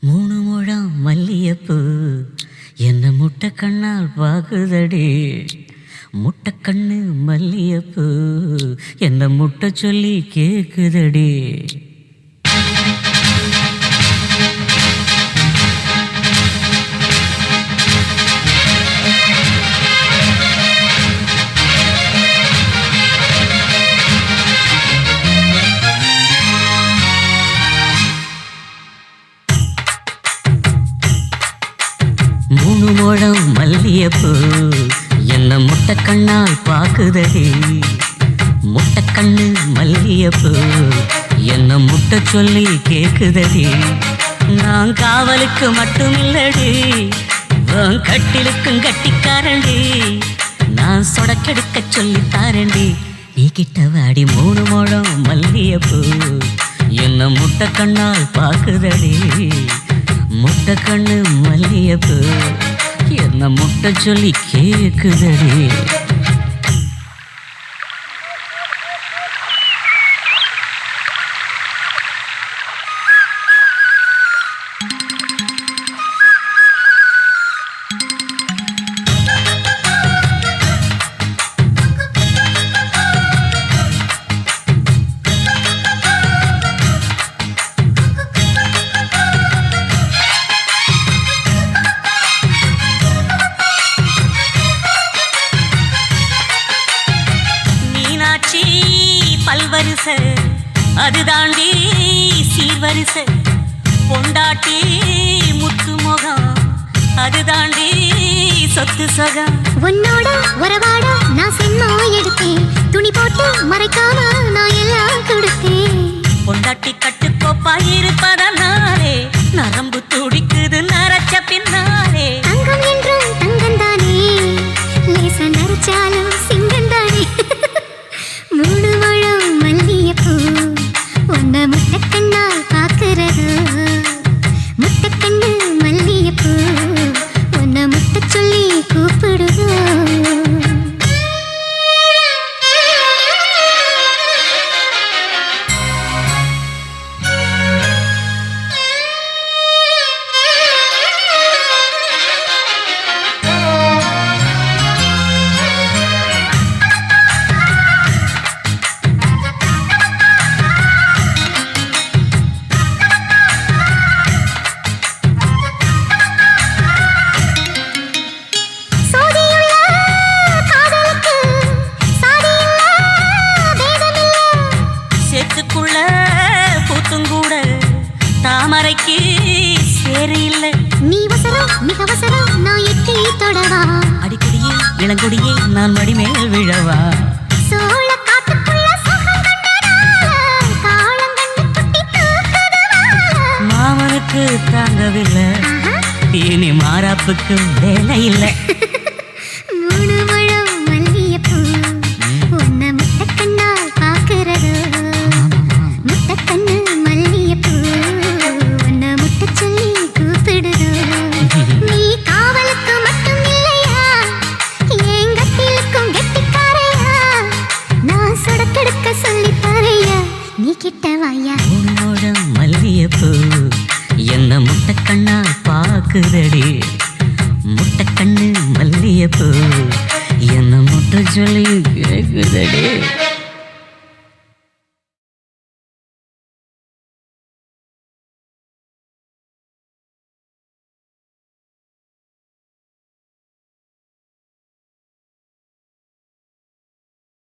மூணு முழம் மல்லியப்பூ என்ன முட்டை கண்ணால் பாக்குதடி. முட்டை கண்ணு மல்லியப்பூ என்ன முட்டை சொல்லி கேக்குதடி. மூணு முழம் மல்லியப்பூ என்ன முட்டை கண்ணால் பாக்குதடி. முட்டை கண்ணு மல்லியப்பூ என்ன முட்டை சொல்லி கேக்குதடி. நான் காவலுக்கு மட்டும் இல்லடி, கட்டிலுக்கும் கட்டிக்காரண்டி. நான் சொடக்கெடுக்க சொல்லி தாரண்டி. நீ கிட்ட வாடி மூணு முழம் மல்லியப்பூ என்ன முட்டை கண்ணால் பாக்குதடி. முட்டை கண்ணு மல்லியப்பூ என்ன முட்டை சொல்லி கேக்குதடி. பல்வரிசை அது தாண்டி சீர்வரிசை. பொண்டாட்டி முத்து முகம் அது தாண்டி சொத்து சகம். உன்னோட உறவாட நான் சென்மா எடுத்தேன். துணி போட்டு மறைக்காம நான் எல்லாம் கொடுத்தேன். பொண்டாட்டி கட்டுக்கோப்பா இருப்பதனாலே நரம்பு துடிக்குது நரச்ச பின்னாலே. தங்கம் என்றும் தங்கம் தானே, லேச நரைச்சாலும் சிங்கம் தானே. மூணு முழம் மல்லியப்பூ உன்னை முட்டை கண்ணால் பாக்குறது. முட்டை கண்ணு மல்லியப்பூ உன்னை முட்டை சொல்லி கூப்பிடுது. தாமரைக்கு சேரு இல்லை. நீ வசரம் மிக வசரம் நான் எட்டி தொடவா. அடிக்கடியே இளங்கொடியே நான் மடிமேல் விழவா. சோழ காட்டுக்குள்ள சுகம் கண்டதால காலம் கண்டு குட்டி தூக்குதவா. மாமனுக்கு தாங்கவில்லை, இனி மாறாப்புக்கு வேலை இல்லை. மூணு முழம் மல்லியப்பூ உன்னை முட்டை கண்ணால் பாக்குறது. முட்டை கண்ணு மல்லியப்பூ உன்னை முட்டை சொல்லி கூப்பிடுது. நீ காவலுக்கு மட்டும் இல்லையா, என் கட்டிலுக்கும் கெட்டிக்காரையா. நான் சொடக்கெடுக்க சொல்லி தரையா, நீ கிட்ட வாயா. மூணு முழம் மல்லியப்பூ என்ன முட்டை கண்ணால் பாக்குதடி. முட்டை கண்ணு மல்லியப்பூ என்ன முட்டை சொல்லி